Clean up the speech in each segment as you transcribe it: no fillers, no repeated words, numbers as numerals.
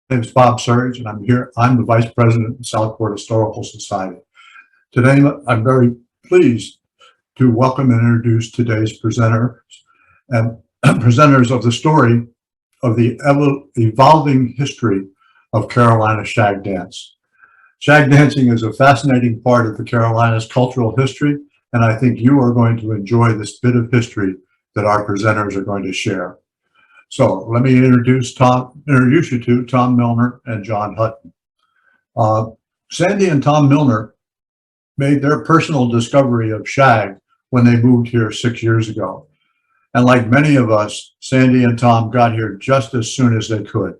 name is Bob Surge, and I'm the Vice President of Southport Historical Society. Today, I'm very pleased to welcome and introduce today's presenters and presenters of the story of the evolving history of Carolina shag dance. Shag dancing is a fascinating part of the Carolinas' cultural history, and I think you are going to enjoy this bit of history that our presenters are going to share. So let me introduce you to Tom Milner and John Hutton. Sandy and Tom Milner made their personal discovery of shag when they moved here 6 years ago. And like many of us, Sandy and Tom got here just as soon as they could.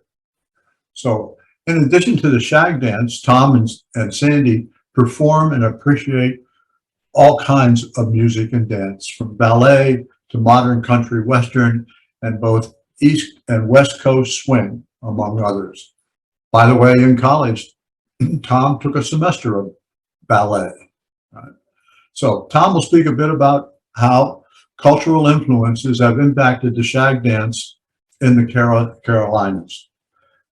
So in addition to the shag dance, Tom and Sandy perform and appreciate all kinds of music and dance, from ballet to modern country western and both East and West Coast swing, among others. By the way, in college, Tom took a semester of ballet. So Tom will speak a bit about how cultural influences have impacted the shag dance in the Carolinas.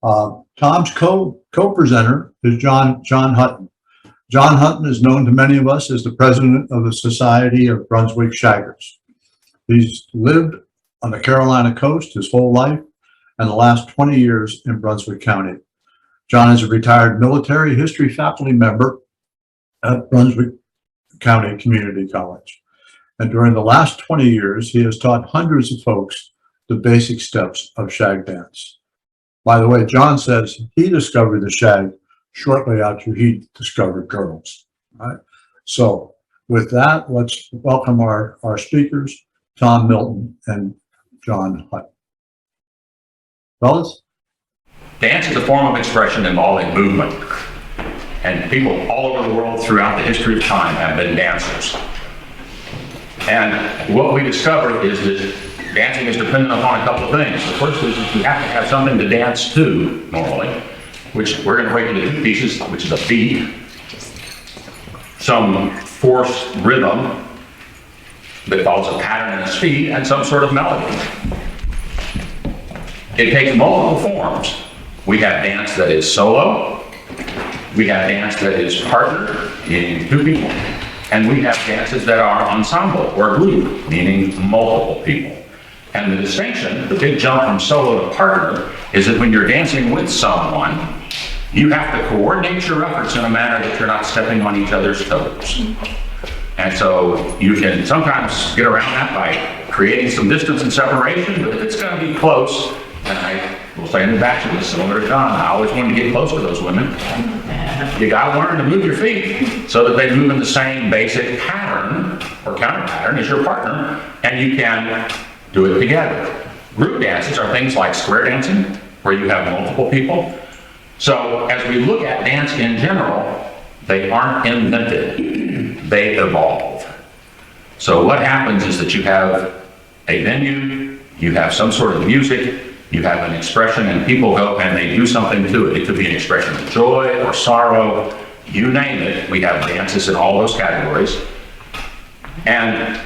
Tom's co-presenter is John Hutton. John Hutton is known to many of us as the president of the Society of Brunswick Shaggers. He's lived on the Carolina coast his whole life and the last 20 years in Brunswick County. John is a retired military history faculty member at Brunswick County Community College. And during the last 20 years, he has taught hundreds of folks the basic steps of shag dance. By the way, John says he discovered the shag shortly after he discovered girls. All right. So with that, let's welcome our speakers, Tom Milton and John Hutton. Fellas? Dance is a form of expression involving movement, and people all over the world throughout the history of time have been dancers. And what we discovered is that dancing is dependent upon a couple of things. The first is that you have to have something to dance to, normally, which we're going to break into two pieces, which is a beat, some forced rhythm that follows a pattern and a speed, and some sort of melody. It takes multiple forms. We have dance that is solo, we have dance that is partnered, meaning two people, and we have dances that are ensemble or group, meaning multiple people. And the distinction, the big jump from solo to partner, is that when you're dancing with someone, you have to coordinate your efforts in a manner that you're not stepping on each other's toes. And so you can sometimes get around that by creating some distance and separation, but if it's going to be close, and I will say in the bachelor, similar to John, I always wanted to get close to those women. You got to learn to move your feet so that they move in the same basic pattern or counter pattern as your partner, and you can do it together. Group dances are things like square dancing, where you have multiple people. So as we look at dance in general, they aren't invented, they evolve. So what happens is that you have a venue, you have some sort of music, you have an expression, and people go and they do something to it. It could be an expression of joy or sorrow, you name it. We have dances in all those categories. And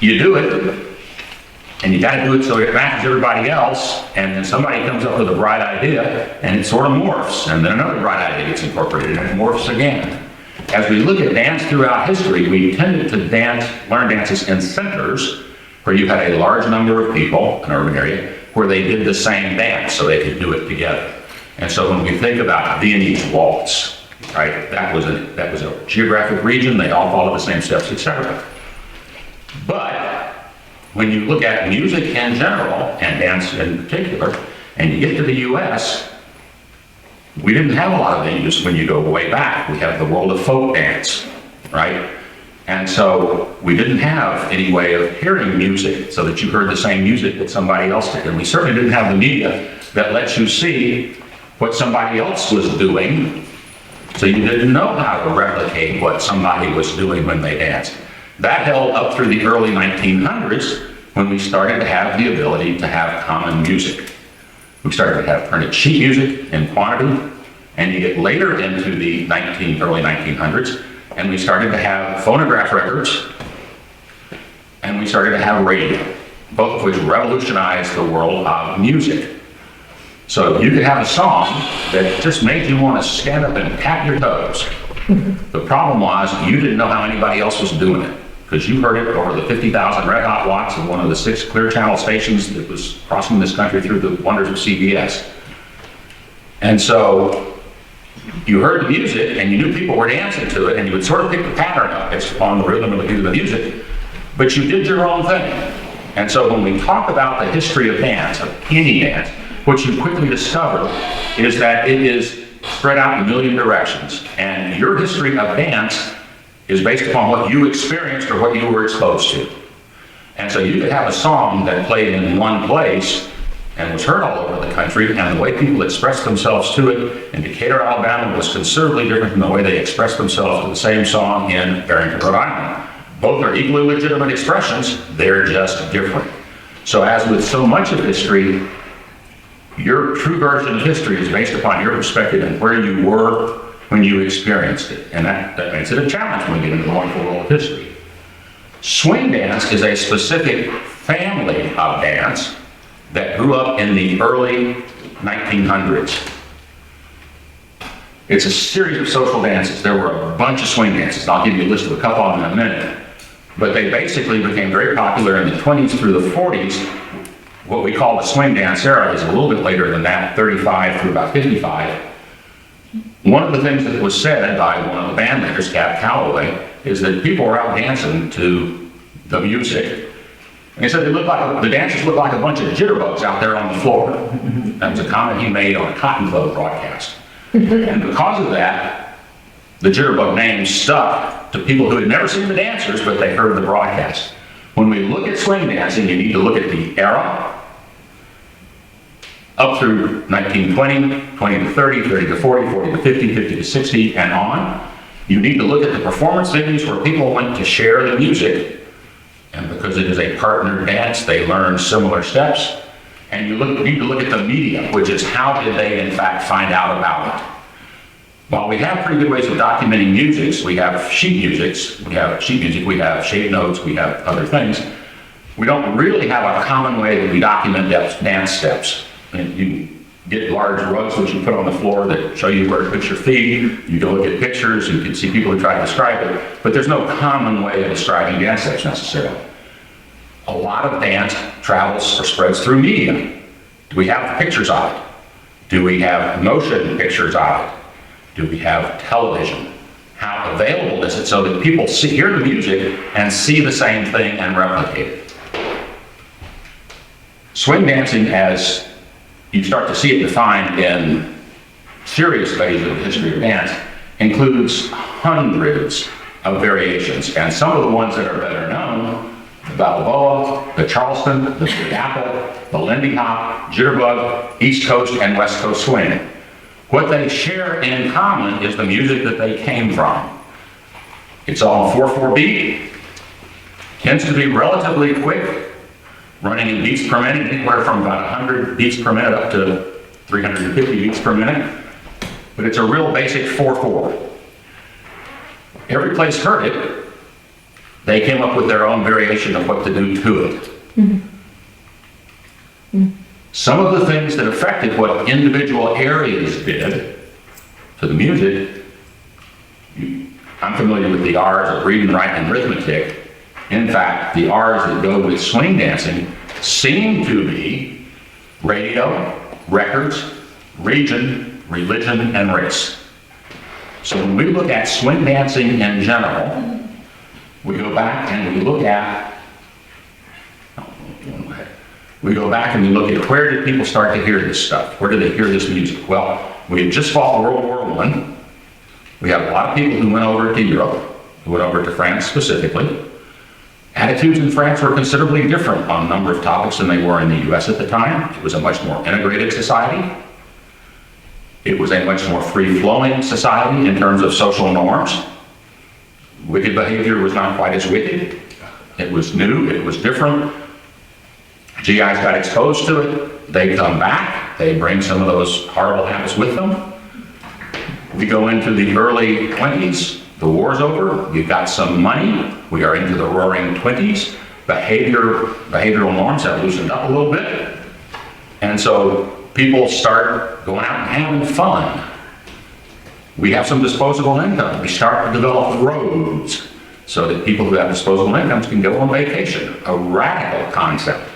you do it, and you got to do it so it matches everybody else, and then somebody comes up with a bright idea, and it sort of morphs, and then another bright idea gets incorporated, and it morphs again. As we look at dance throughout history, we tended to learn dances in centers, where you had a large number of people, an urban area, where they did the same dance, so they could do it together. And so when we think about Viennese waltz, right, that was a geographic region, they all followed the same steps, etc. But when you look at music in general, and dance in particular, and you get to the US, we didn't have a lot of venues when you go way back. We have the world of folk dance, right? And so we didn't have any way of hearing music so that you heard the same music that somebody else did. And we certainly didn't have the media that lets you see what somebody else was doing, so you didn't know how to replicate what somebody was doing when they danced. That held up through the early 1900s, when we started to have the ability to have common music. We started to have printed sheet music in quantity, and you get later into the early 1900s, and we started to have phonograph records, and we started to have radio, both of which revolutionized the world of music. So you could have a song that just made you want to stand up and tap your toes. The problem was you didn't know how anybody else was doing it, because you heard it over the 50,000 red hot watts of one of the 6 clear channel stations that was crossing this country through the wonders of CBS. And so you heard the music and you knew people were dancing to it, and you would sort of pick the pattern up based upon the rhythm and the beat of the music, but you did your own thing. And so when we talk about the history of dance, of any dance, what you quickly discover is that it is spread out in a million directions. And your history of dance is based upon what you experienced or what you were exposed to. And so you could have a song that played in one place and was heard all over the country, and the way people expressed themselves to it in Decatur, Alabama was considerably different from the way they expressed themselves to the same song in Barrington, Rhode Island. Both are equally legitimate expressions, they're just different. So as with so much of history, your true version of history is based upon your perspective and where you were when you experienced it. And that makes it a challenge when we get into the wonderful world of history. Swing dance is a specific family of dance that grew up in the early 1900s. It's a series of social dances. There were a bunch of swing dances. I'll give you a list of a couple of them in a minute. But they basically became very popular in the 20s through the 40s. What we call the swing dance era is a little bit later than that, 35 through about 55. One of the things that was said by one of the band leaders, Cab Calloway, is that people were out dancing to the music. And he said the dancers looked like a bunch of jitterbugs out there on the floor. That was a comment he made on a Cotton Club broadcast. And because of that, the jitterbug name stuck to people who had never seen the dancers, but they heard the broadcast. When we look at swing dancing, you need to look at the era up through 1920, 20 to 30, 30 to 40, 40 to 50, 50 to 60, and on. You need to look at the performance venues where people went to share the music, and because it is a partner dance, they learn similar steps. And you need to look at the media, which is how did they in fact find out about it. While we have pretty good ways of documenting music, we have sheet music, we have shape notes, we have other things. We don't really have a common way that we document dance steps. And you get large rugs which you put on the floor that show you where to put your feet. You can look at pictures, you can see people who try to describe it, but there's no common way of describing dance steps necessarily. A lot of dance travels or spreads through media. Do we have pictures of it? Do we have motion pictures of it? Do we have television? How available is it so that people hear the music and see the same thing and replicate it? Swing dancing, as you start to see it defined in serious phases of the history of dance, includes hundreds of variations, and some of the ones that are better known: the Balboa, the Charleston, the Big Apple, the Lindy Hop, Jitterbug, East Coast and West Coast swing. What they share in common is the music that they came from. It's all 4/4 beat, tends to be relatively quick, running in beats per minute, anywhere from about 100 beats per minute up to 350 beats per minute. But it's a real basic 4/4. Every place heard it. They came up with their own variation of what to do to it. Some of the things that affected what individual areas did to the music, I'm familiar with the R's of reading, writing, and arithmetic. In fact, the R's that go with swing dancing seem to be radio, records, region, religion, and race. So when we look at swing dancing in general, we go back and we look at and we look at where did people start to hear this stuff? Where did they hear this music? Well, we had just fought World War I. We have a lot of people who went over to Europe, who went over to France specifically. Attitudes in France were considerably different on a number of topics than they were in the US at the time. It was a much more integrated society. It was a much more free-flowing society in terms of social norms. Wicked behavior was not quite as wicked. It was new, it was different. GIs got exposed to it. They come back. They bring some of those horrible habits with them. We go into the early 20s. The war's over. We've got some money. We are into the roaring 20s. Behavioral norms have loosened up a little bit. And so people start going out and having fun. We have some disposable income. We start to develop roads so that people who have disposable incomes can go on vacation. A radical concept.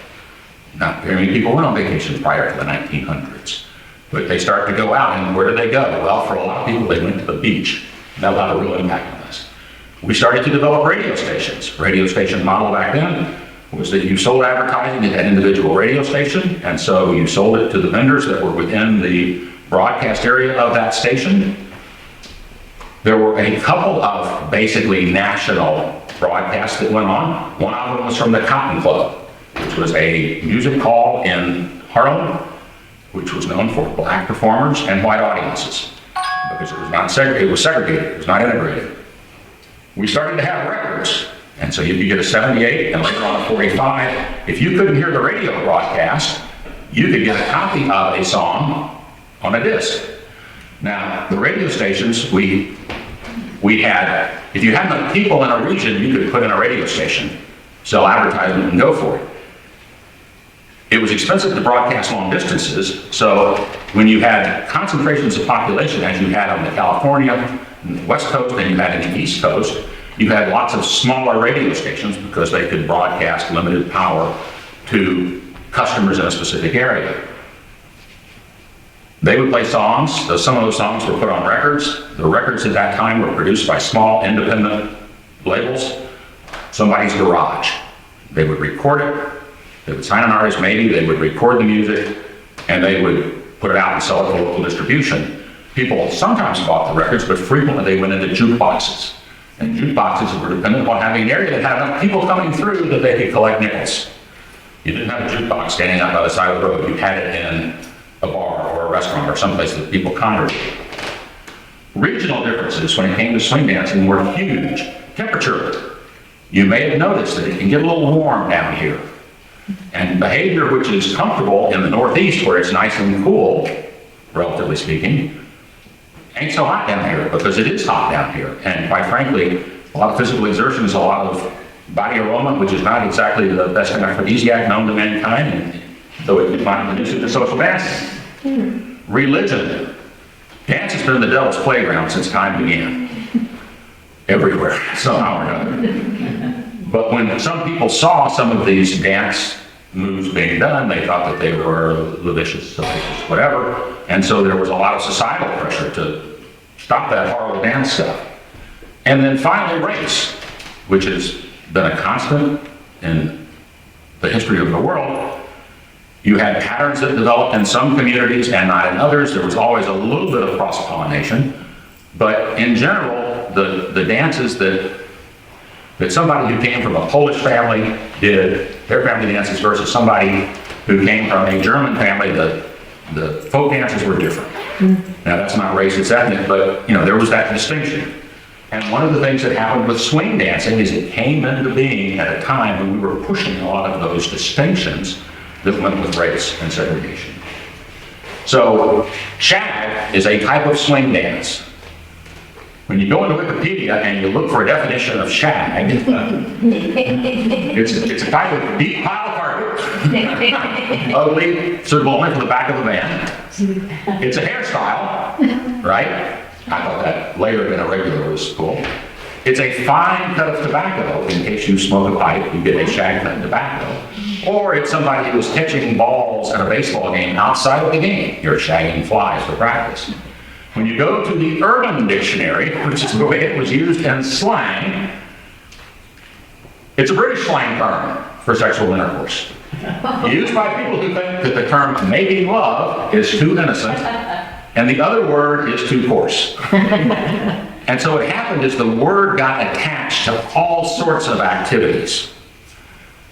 Not very many people went on vacation prior to the 1900s. But they start to go out, and where do they go? Well, for a lot of people, they went to the beach. That had a real impact on us. We started to develop radio stations. Radio station model back then was that you sold advertising at that individual radio station, and so you sold it to the vendors that were within the broadcast area of that station. There were a couple of basically national broadcasts that went on. One of them was from the Cotton Club, which was a music hall in Harlem, which was known for black performers and white audiences, because it was not segregated, it was segregated, it was not integrated. We started to have records, and so you could get a 78 and later on a 45. If you couldn't hear the radio broadcast, you could get a copy of a song on a disc. Now, the radio stations, we had, if you had enough people in a region, you could put in a radio station, sell advertisement and go for it. It was expensive to broadcast long distances, so when you had concentrations of population, as you had on the California and the West Coast, and you had in the East Coast, you had lots of smaller radio stations because they could broadcast limited power to customers in a specific area. They would play songs. Some of those songs were put on records. The records at that time were produced by small independent labels, somebody's garage. They would record it. They would sign an artist, maybe, they would record the music, and they would put it out and sell it for local distribution. People sometimes bought the records, but frequently they went into jukeboxes. And jukeboxes were dependent upon having an area that had enough people coming through that they could collect nickels. You didn't have a jukebox standing out by the side of the road. You had it in a bar or a restaurant or someplace that people congregated. Regional differences when it came to swing dancing were huge. Temperature. You may have noticed that it can get a little warm down here. And behavior which is comfortable in the Northeast where it's nice and cool, relatively speaking, ain't so hot down here because it is hot down here. And quite frankly, a lot of physical exertion is a lot of body aroma, which is not exactly the best aphrodisiac known to mankind, and though it might produce it in social dancing. Religion. Dance has been the devil's playground since time began. Everywhere, somehow or another. But when some people saw some of these dance moves being done, they thought that they were lascivious, salacious, whatever. And so there was a lot of societal pressure to stop that horrible dance stuff. And then finally, race, which has been a constant in the history of the world. You had patterns that developed in some communities and not in others. There was always a little bit of cross-pollination. But in general, the dances that somebody who came from a Polish family did, their family dances, versus somebody who came from a German family, the folk dances were different. Now that's not race, it's ethnic, but there was that distinction. And one of the things that happened with swing dancing is it came into being at a time when we were pushing a lot of those distinctions that went with race and segregation. So Shag is a type of swing dance. When you go into Wikipedia and you look for a definition of shag, it's a type of deep pile of carpet, ugly, suitable only for the back of a van. It's a hairstyle, right? I thought that layer in a regular was cool. It's a fine cut of tobacco. In case you smoke a pipe, you get a shag cut of tobacco. Or it's somebody who's catching balls at a baseball game outside of the game. You're shagging flies for practice. When you go to the Urban Dictionary, which is the way it was used in slang, it's a British slang term for sexual intercourse. Used by people who think that the term making love is too innocent, and the other word is too coarse. And so what happened is the word got attached to all sorts of activities.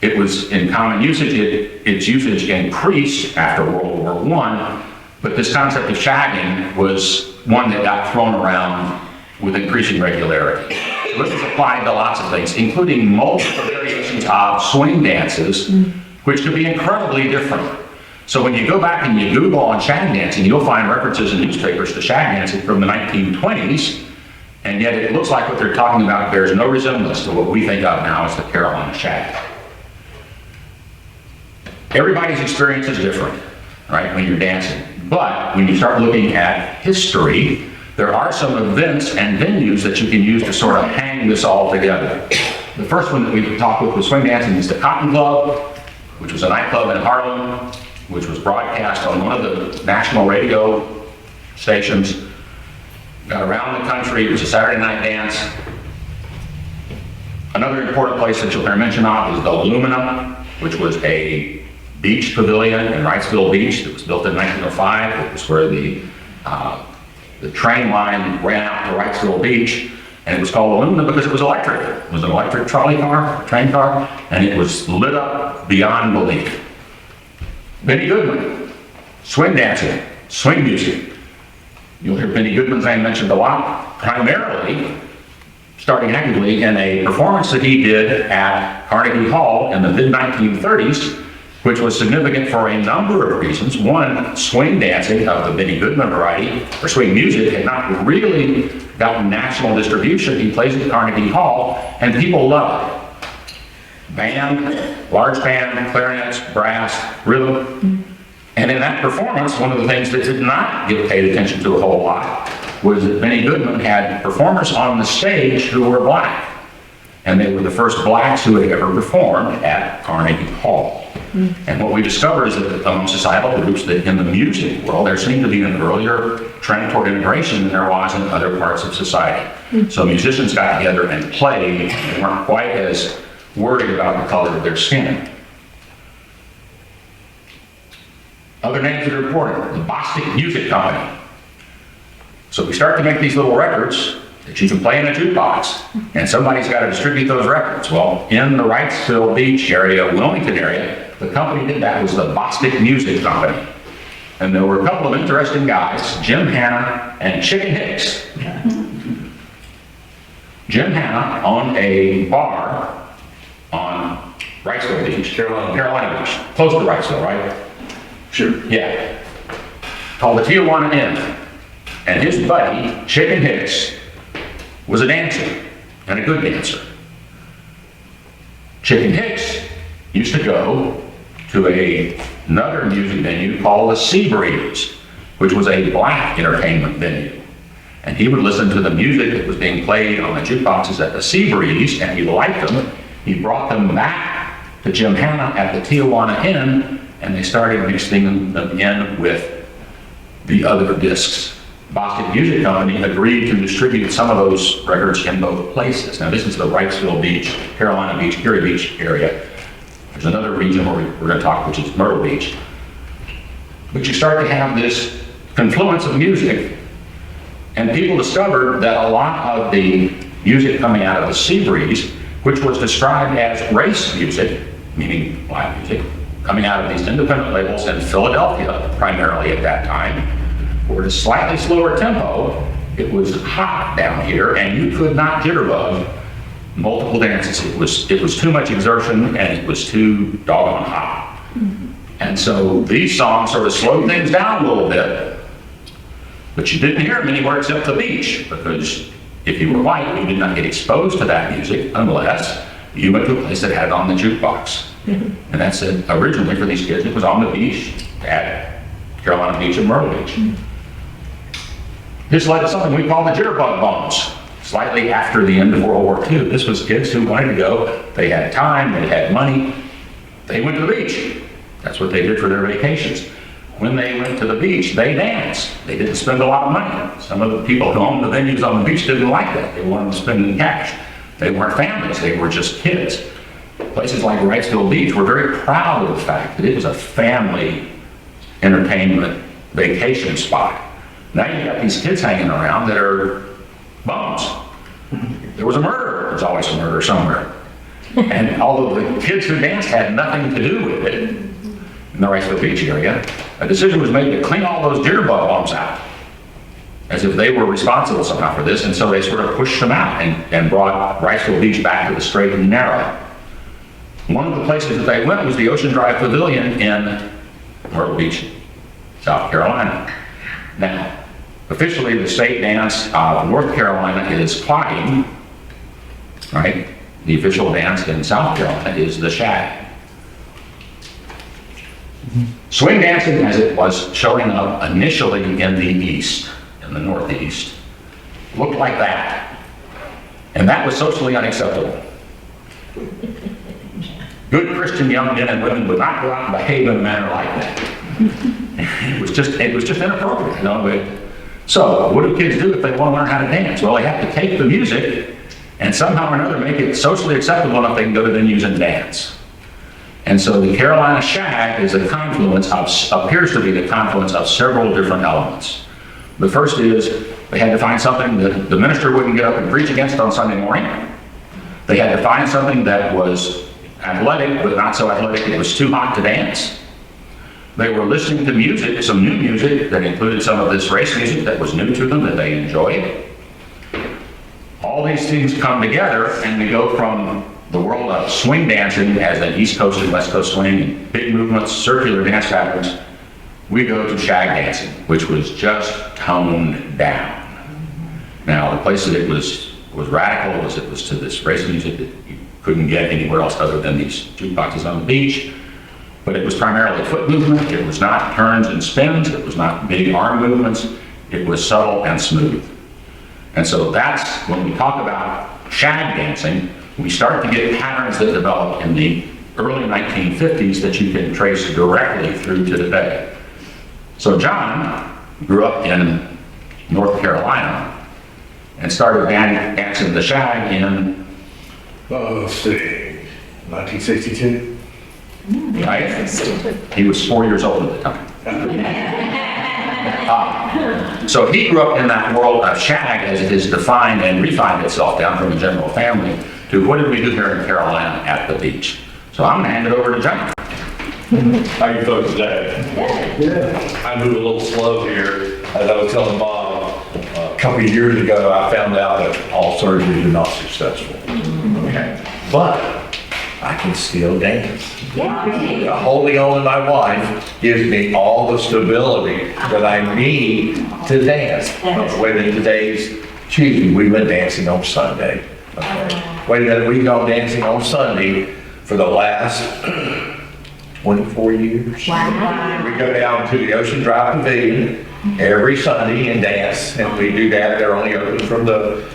It was in common usage, its usage increased after World War I, but this concept of shagging was one that got thrown around with increasing regularity. So this was applied to lots of things, including multiple variations of swing dances, which could be incredibly different. So when you go back and you Google on shag dancing, you'll find references in newspapers to shag dancing from the 1920s, and yet it looks like what they're talking about bears no resemblance to what we think of now as the Carolina shag. Everybody's experience is different. right, when you're dancing. But when you start looking at history, there are some events and venues that you can use to sort of hang this all together. The first one that we talked with swing dancing is the Cotton Club, which was a nightclub in Harlem, which was broadcast on one of the national radio stations. Got around the country. It was a Saturday night dance. Another important place that you'll hear mention of is the Lumina, which was a beach pavilion in Wrightsville Beach that was built in 1905. It was where the train line ran out to Wrightsville Beach, and it was called the Lumina because it was electric. It was an electric trolley car, train car, and it was lit up beyond belief. Benny Goodman, swing dancing, swing music. You'll hear Benny Goodman's name mentioned a lot, primarily starting actively in a performance that he did at Carnegie Hall in the mid-1930s, which was significant for a number of reasons. One, swing dancing of the Benny Goodman variety, or swing music, had not really gotten national distribution. He plays at Carnegie Hall, and people love it. Band, large band, clarinets, brass, rhythm. And in that performance, one of the things that did not get paid attention to a whole lot was that Benny Goodman had performers on the stage who were black. And they were the first blacks who had ever performed at Carnegie Hall. And what we discovered is that among societal groups, that in the music world, there seemed to be an earlier trend toward integration than there was in other parts of society. So musicians got together and played, and they weren't quite as worried about the color of their skin. Other names that are important, the Bostic Music Company. So we start to make these little records that you can play in a jukebox, and somebody's got to distribute those records. Well, in the Wrightsville Beach area, Wilmington area, the company did that was the Bostic Music Company. And there were a couple of interesting guys, Jim Hanna and Chicken Hicks. Jim Hanna owned a bar on Wrightsville Beach, Carolina Beach, close to Wrightsville, right? Sure. Yeah. Called the Tijuana Inn. And his buddy, Chicken Hicks, was a dancer, and a good dancer. Chicken Hicks used to go to another music venue called the Seabreeze, which was a black entertainment venue. And he would listen to the music that was being played on the jukeboxes at the Seabreeze, and he liked them. He brought them back to Jim Hanna at the Tijuana Inn, and they started mixing them in with the other discs. Bostic Music Company agreed to distribute some of those records in both places. Now this is the Wrightsville Beach, Carolina Beach, Erie Beach area. There's another region where we're going to talk, which is Myrtle Beach. But you start to have this confluence of music, and people discovered that a lot of the music coming out of the Seabreeze, which was described as race music, meaning black music, coming out of these independent labels in Philadelphia, primarily at that time, were at a slightly slower tempo. It was hot down here, and you could not jitterbug multiple dances. It was too much exertion, and it was too doggone hot. And so these songs sort of slowed things down a little bit, but you didn't hear them anywhere except the beach, because if you were white, you did not get exposed to that music unless you went to a place that had it on the jukebox. And that's it. Originally for these kids, it was on the beach at Carolina Beach and Myrtle Beach. This led to something we call the jitterbug bones, slightly after the end of World War II. This was kids who wanted to go. They had time, they had money. They went to the beach. That's what they did for their vacations. When they went to the beach, they danced. They didn't spend a lot of money. Some of the people who owned the venues on the beach didn't like that. They wanted to spend in cash. They weren't families, they were just kids. Places like Wrightsville Beach were very proud of the fact that it was a family entertainment vacation spot. Now you've got these kids hanging around that are bums. There was a murder. There's always a murder somewhere. And although the kids who danced had nothing to do with it in the Wrightsville Beach area, a decision was made to clean all those jitterbug bums out, as if they were responsible somehow for this, and so they sort of pushed them out and brought Wrightsville Beach back to the straight and narrow. One of the places that they went was the Ocean Drive Pavilion in Myrtle Beach, South Carolina. Now, officially the state dance of North Carolina is clocking, right? The official dance in South Carolina is the Shag. Swing dancing, as it was showing up initially in the East, in the Northeast, looked like that. And that was socially unacceptable. Good Christian young men and women would not go out and behave in a manner like that. It was just inappropriate, you know. So what do kids do if they want to learn how to dance? Well, they have to take the music and somehow or another make it socially acceptable enough they can go to venues and dance. And so the Carolina Shag is a confluence appears to be the confluence of several different elements. The first is they had to find something that the minister wouldn't get up and preach against on Sunday morning. They had to find something that was athletic, but not so athletic it was too hot to dance. They were listening to music, some new music that included some of this race music that was new to them, that they enjoyed. All these things come together and we go from the world of swing dancing as an East Coast and West Coast swing, big movements, circular dance patterns. We go to shag dancing, which was just toned down. Now, the place that it was radical was it was to this race music that you couldn't get anywhere else other than these jukeboxes on the beach. But it was primarily foot movement. It was not turns and spins. It was not big arm movements. It was subtle and smooth. And so that's when we talk about shag dancing, we start to get patterns that develop in the early 1950s that you can trace directly through to today. So John grew up in North Carolina and started dancing the shag in, let's see, 1962. right? He was 4 years old at the time. So he grew up in that world of shag as it has defined and refined itself down from a general family to what did we do here in Carolina at the beach. So I'm going to hand it over to John. How you folks today? Yeah. I move a little slow here. As I was telling Bob, a couple of years ago, I found out that all surgeries are not successful. Okay. But I can still dance. Holding on to my wife gives me all the stability that I need to dance. Wait a minute, today's Tuesday, we went dancing on Sunday. Okay. Wait a minute, we've gone dancing on Sunday for the last 24 years. Wow. We go down to the Ocean Drive Pavilion every Sunday and dance, and we do that. They're only open from the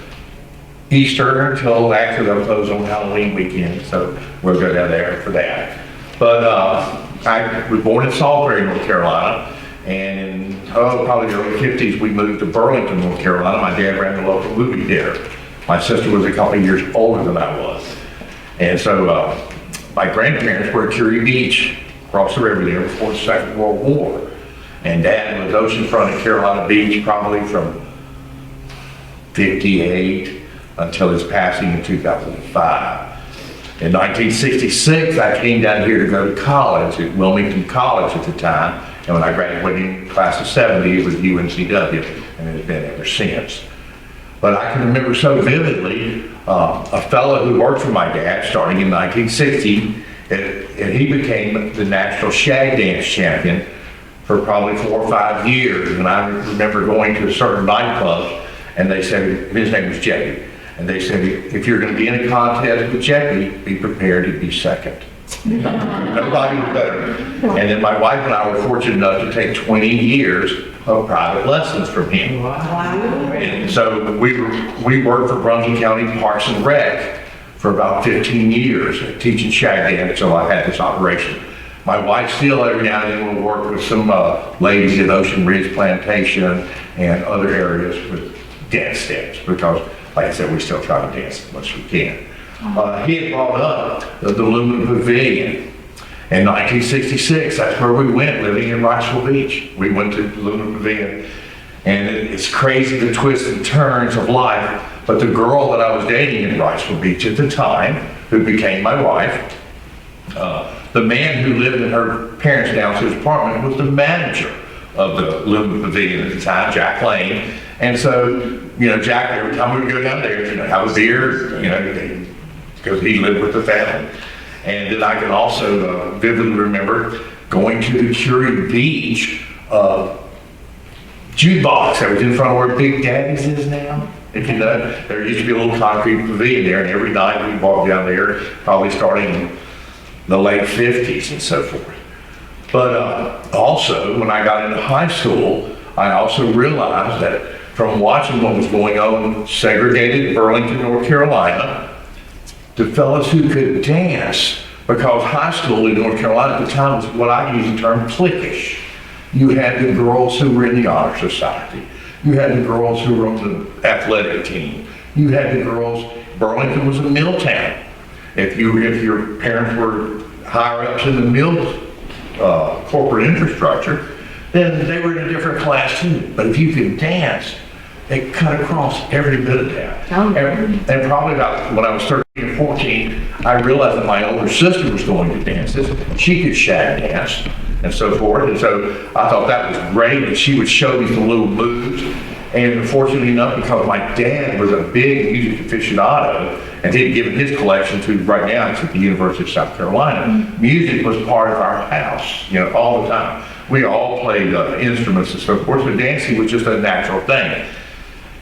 Easter until after they'll close on Halloween weekend, so we'll go down there for that. But I was born in Southport, North Carolina, and in probably the early 50s we moved to Burlington, North Carolina. My dad ran the local movie theater. My sister was a couple of years older than I was. And so my grandparents were at Curie Beach, across the river there before the Second World War. And Dad was oceanfront at Carolina Beach probably from 58 until his passing in 2005. In 1966, I came down here to go to college at Wilmington College at the time. And when I graduated in class of 70, it was UNCW, and it has been ever since. But I can remember so vividly a fellow who worked for my dad starting in 1960, and he became the national shag dance champion for probably 4 or 5 years. And I remember going to a certain nightclub, and they said, his name was Jackie, and they said, if you're going to be in a contest with Jackie, be prepared to be second. Nobody was better. And then my wife and I were fortunate enough to take 20 years of private lessons from him. Wow. And so we worked for Brunswick County Parks and Rec for about 15 years teaching shag dance, so I had this operation. My wife still every now and then will work with some ladies at Ocean Ridge Plantation and other areas with dance steps because, like I said, we still try to dance as much as we can. He had brought up the Lumen Pavilion. In 1966, that's where we went, living in Riceville Beach. We went to the Lumen Pavilion, and it's crazy the twists and turns of life, but the girl that I was dating in Riceville Beach at the time, who became my wife, the man who lived in her parents' downstairs apartment was the manager of the Lumen Pavilion at the time, Jack Lane. And so, Jack, every time we would go down there, have a beer, because he lived with the family. And then I can also vividly remember going to the Curie Beach jukebox that was in front of where Big Daddy's is now. If you know, there used to be a little concrete pavilion there, and every night we'd walk down there, probably starting in the late 50s and so forth. But also, when I got into high school, I also realized that from watching what was going on in segregated Burlington, North Carolina, the fellas who could dance, because high school in North Carolina at the time was what I use the term cliquish. You had the girls who were in the honor society. You had the girls who were on the athletic team. You had the girls, Burlington was a mill town. If your parents were higher ups in the mill corporate infrastructure, then they were in a different class too. But if you could dance, it cut across every bit of that. Oh. And probably about when I was 13 or 14, I realized that my older sister was going to dances. She could shag dance and so forth. And so I thought that was great. And she would show me some little moves. And fortunately enough, because my dad was a big music aficionado and didn't give his collection to right now, it's at the University of South Carolina, music was part of our house, all the time. We all played instruments and so forth, so dancing was just a natural thing.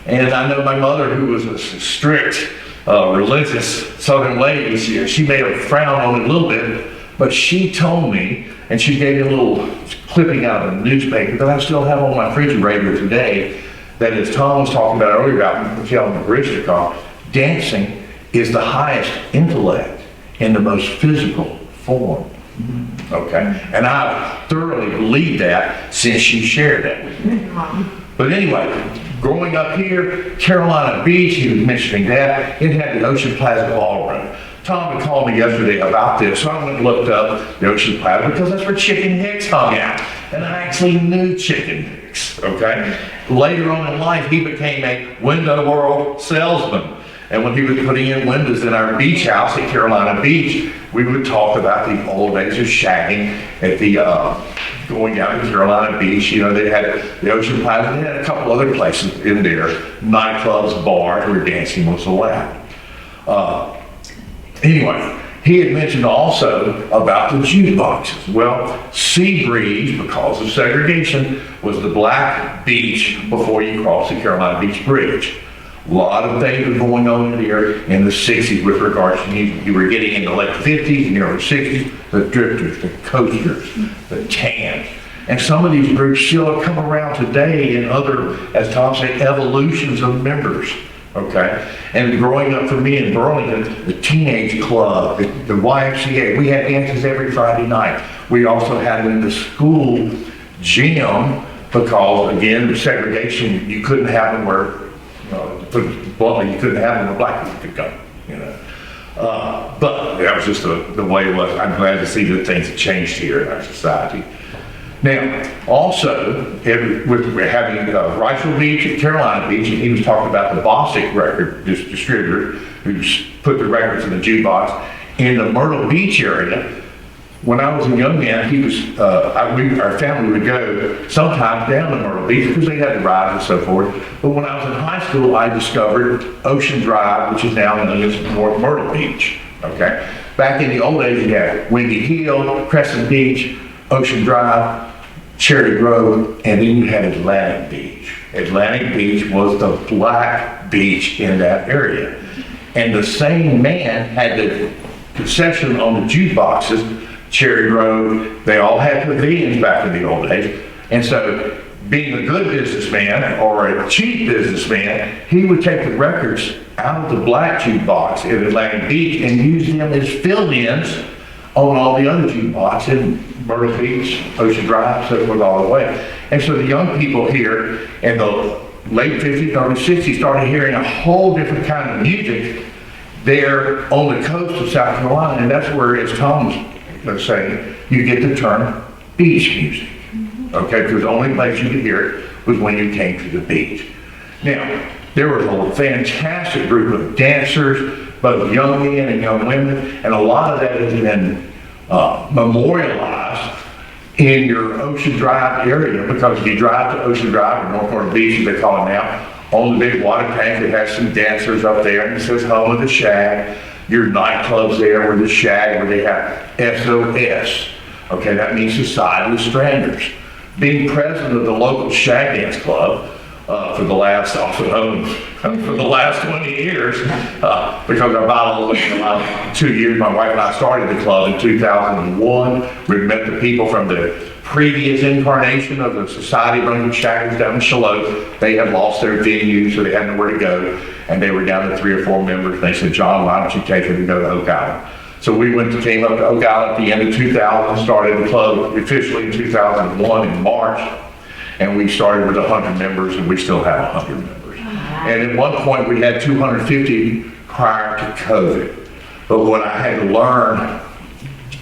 And I know my mother, who was a strict, religious Southern lady, she may have frowned on it a little bit, but she told me, and she gave me a little clipping out of a newspaper that I still have on my refrigerator today, that as Tom was talking about earlier about Mikhail Baryshnikov, dancing is the highest intellect in the most physical form. Okay? And I thoroughly believe that since she shared that with me. But anyway, growing up here, Carolina Beach, he was mentioning that, it had the Ocean Plaza Ballroom. Tom had called me yesterday about this, so I went and looked up the Ocean Plaza because that's where Chicken Hicks hung out. And I actually knew Chicken Hicks, okay? Later on in life, he became a window world salesman. And when he was putting in windows in our beach house at Carolina Beach, we would talk about the old days of shagging at the, going down to Carolina Beach. They had the Ocean Plaza, they had a couple other places in there, nightclubs, bars where dancing was allowed. Anyway, he had mentioned also about the jukeboxes. Well, Seabreeze, because of segregation, was the black beach before you crossed the Carolina Beach Bridge. A lot of things were going on in here in the 60s with regards to music. You were getting in the late 50s, the 60s, the drifters, the coasters, the tans. And some of these groups still have come around today in other, as Tom said, evolutions of members. Okay, and growing up for me in Burlington, the teenage club, the YMCA, we had dances every Friday night. We also had them in the school gym because, again, the segregation, you couldn't have them where, to put it bluntly, you couldn't have them where black people could go, But that was just the way it was. I'm glad to see that things have changed here in our society. Now, also, with having Rifle Beach and Carolina Beach, and he was talking about the Bostic record distributor who's put the records in the jukebox. In the Myrtle Beach area, when I was a young man, he was, our family would go sometimes down to Myrtle Beach because they had the rides and so forth. But when I was in high school, I discovered Ocean Drive, which is now known as North Myrtle Beach, okay? Back in the old days, you had Windy Hill, Crescent Beach, Ocean Drive, Cherry Grove, and then you had Atlantic Beach. Atlantic Beach was the black beach in that area. And the same man had the concession on the jukeboxes, Cherry Grove, they all had pavilions back in the old days. And so being a good businessman or a cheap businessman, he would take the records out of the black jukebox in Atlantic Beach and use them as fill-ins on all the other jukeboxes in Myrtle Beach, Ocean Drive, so forth all the way. And so the young people here in the late 50s, early 60s started hearing a whole different kind of music there on the coast of South Carolina. And that's where, as Tom was saying, you get the term beach music. Okay, because the only place you could hear it was when you came to the beach. Now, there was a fantastic group of dancers, both young men and young women, and a lot of that has been memorialized in your Ocean Drive area, because if you drive to Ocean Drive, or North Myrtle Beach as they call it now, on the big water tank, it has some dancers up there, and it says home of the Shag. Your nightclubs there where the Shag, where they have SOS. Okay, that means Society of Stranders. Being president of the local Shag Dance Club, for the last, off and on, for the last 20 years, because I bought about 2 years. My wife and I started the club in 2001. We met the people from the previous incarnation of the Society of Brunswick Shaggers down in Charlotte. They had lost their venue, so they had nowhere to go, and they were down to 3 or 4 members. And they said, John, why don't you take it and go to Oak Island? So we came up to Oak Island at the end of 2000, started the club officially in 2001 in March, and we started with 100 members, and we still have 100 members. And at one point, we had 250 prior to COVID. But what I had to learn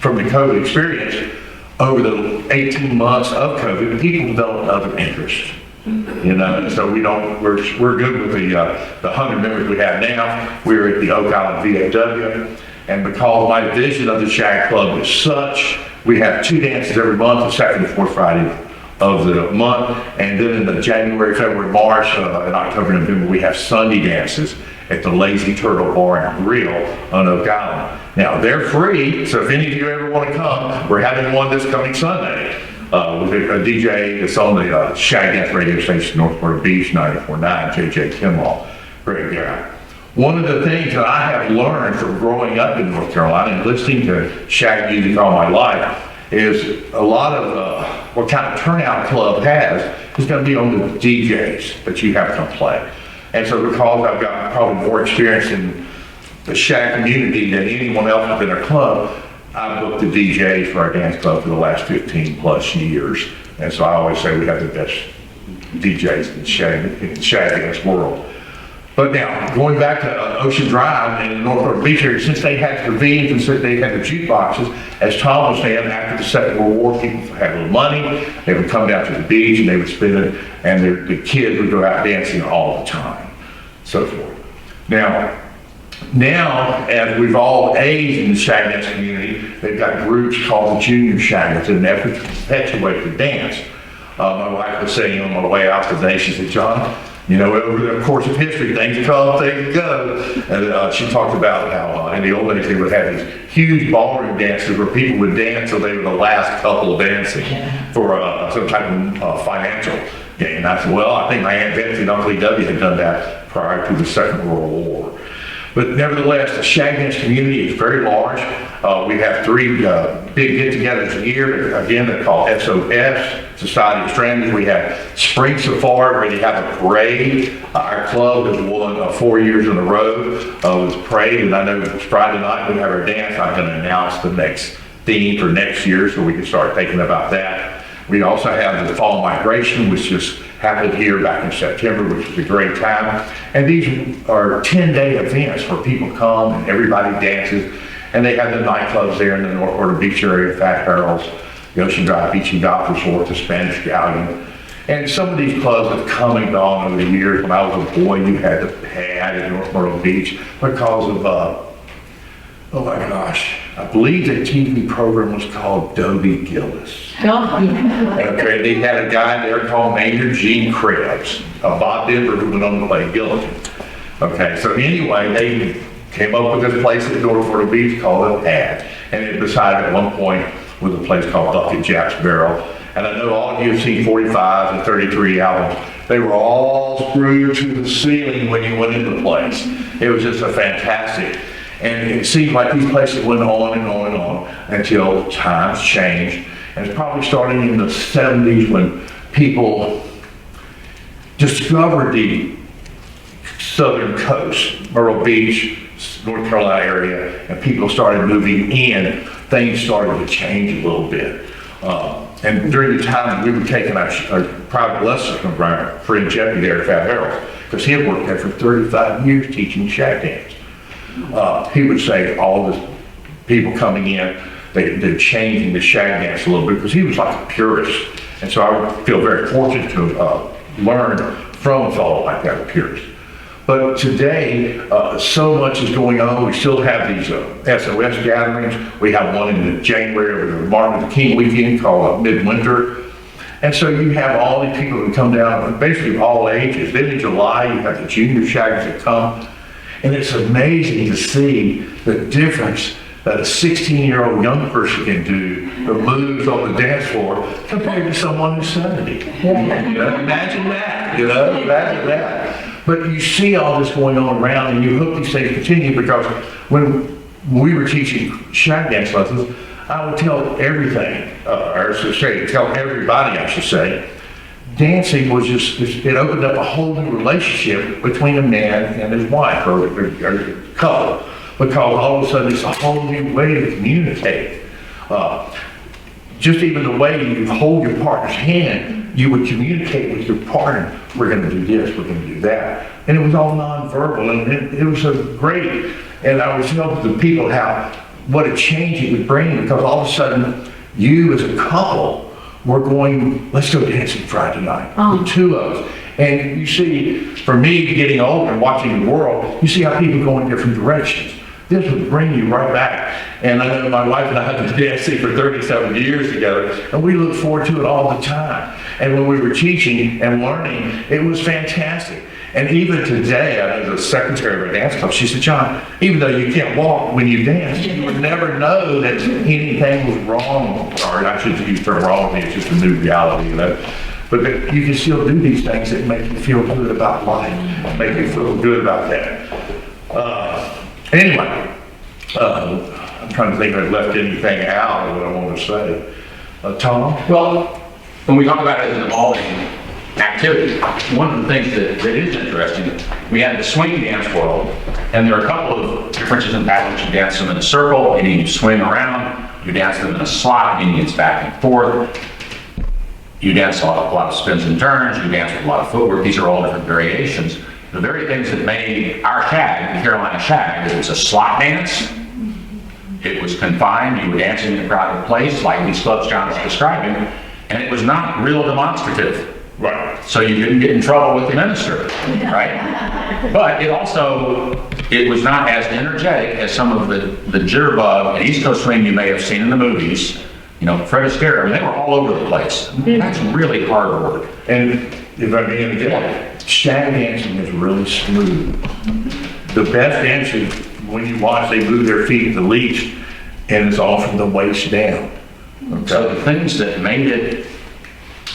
from the COVID experience, over the 18 months of COVID, people developed other interests. You know, so we're good with the 100 members we have now. We're at the Oak Island VFW. And because my vision of the Shag Club is such, we have 2 dances every month, the second and fourth Friday of the month. And then in the January, February, March, and October, November, we have Sunday dances at the Lazy Turtle Bar and Grill on Oak Island. Now, they're free, so if any of you ever want to come, we're having one this coming Sunday with a DJ that's on the Shag Dance radio station, Northport Beach 94.9, JJ Kimball. Great guy. One of the things that I have learned from growing up in North Carolina and listening to Shag music all my life is a lot of what kind of turnout club has is going to be on the DJs that you have come play. And so because I've got probably more experience in the Shag community than anyone else within our club, I've booked the DJs for our dance club for the last 15 plus years. And so I always say we have the best DJs in the Shag dance world. But now, going back to Ocean Drive and the Northport Beach area, since they had convened and since they had the jukeboxes, as Tom was saying, after the Second World War, people had a little money, they would come down to the beach and they would spend it, and the kids would go out dancing all the time, so forth. Now, as we've all aged in the Shag dance community, they've got groups called the Junior Shaggers in an effort to perpetuate the dance. My wife was saying on my way out today, she said, John, you know, over the course of history, things come, things go. And she talked about how in the old days they would have these huge ballroom dances where people would dance till they were the last couple dancing for some type of financial gain. And I said, well, I think my Aunt Betsy and Uncle E.W. had done that prior to the Second World War. But nevertheless, the Shag dance community is very large. We have 3 big get-togethers a year. Again, they're called SOS, Society of Strangers. We have Spring Safari, where they have a parade. Our club has won 4 years in a row with parade, and I know it's Friday night we have our dance. I'm going to announce the next theme for next year so we can start thinking about that. We also have the Fall Migration, which just happened here back in September, which is a great time. And these are 10-day events where people come and everybody dances. And they have the nightclubs there in the Northport Beach area, Fat Harold's, the Ocean Drive Beach and Golf Resort, the Spanish Galleon. And some of these clubs have come and gone over the years. When I was a boy, you had the pad at Northport Beach because of, oh my gosh, I believe the TV program was called Dobie Gillis. Okay, they had a guy there called Major Gene Krebs, Bob Denver, who went on to play Gilligan. Okay, so anyway, they came up with this place at Northport Beach called the Pad, and it beside at one point was a place called Bucket Jack's Barrel. And I know all of you have seen 45 and 33 albums. They were all screwed to the ceiling when you went into the place. It was just a fantastic. And it seemed like these places went on and on and on until times changed. And it's probably starting in the 70s when people discovered the southern coast, Myrtle Beach, North Carolina area, and people started moving in. Things started to change a little bit. And during the time we were taking our private lessons from our friend Jeffy there at Fat Harold, because he had worked there for 35 years teaching Shag dance. He would say all the people coming in, they're changing the Shag dance a little bit because he was like a purist. And so I feel very fortunate to learn from a fellow like that, a purist. But today, so much is going on. We still have these SOS gatherings. We have one in January over the Martin Luther King weekend called Midwinter. And so you have all these people that come down, basically all ages. Then in July, you have the junior shaggers that come. And it's amazing to see the difference that a 16-year-old young person can do the moves on the dance floor compared to someone who's 70. You know, imagine that, imagine that. But you see all this going on around, and you hope these things continue, because when we were teaching shag dance lessons, I would tell everything, or tell everybody, I should say, dancing was just, it opened up a whole new relationship between a man and his wife, or couple, because all of a sudden it's a whole new way to communicate. Just even the way you hold your partner's hand, you would communicate with your partner, we're gonna do this, we're gonna do that. And it was all nonverbal, and it was so great. And I was telling the people what a change it would bring, because all of a sudden, you as a couple were going, let's go dancing Friday night, the two of us. And you see, for me, getting older and watching the world, you see how people go in different directions. This would bring you right back. And I know my wife and I have been dancing for 37 years together, and we look forward to it all the time. And when we were teaching and learning, it was fantastic. And even today, I know the secretary of our dance club, she said, John, even though you can't walk when you dance, you would never know that anything was wrong, or I shouldn't use the term wrong, it's just a new reality, But that you can still do these things that make you feel good about life, make you feel good about that. Anyway, I'm trying to think if I left anything out of what I want to say. Tom? Well, when we talk about it as an evolving activity, one of the things that is interesting, we had the swing dance world, and there are a couple of differences in patterns. You dance them in a circle, meaning you swing around. You dance them in a slot, meaning it's back and forth. You dance a lot of spins and turns. You dance with a lot of footwork. These are all different variations. The very things that made our shag, the Carolina shag, it was a slot dance. It was confined. You were dancing in a crowded place, like these clubs John was describing, and it was not real demonstrative. Right. So you didn't get in trouble with the minister, right? But it was not as energetic as some of the jitterbug and East Coast swing you may have seen in the movies. You know, Fred Astaire, I mean, they were all over the place. That's really hard work. And if I may interject, shag dancing is really smooth. The best dancers, when you watch, they move their feet the least, and it's all from the waist down. Okay. So the things that made it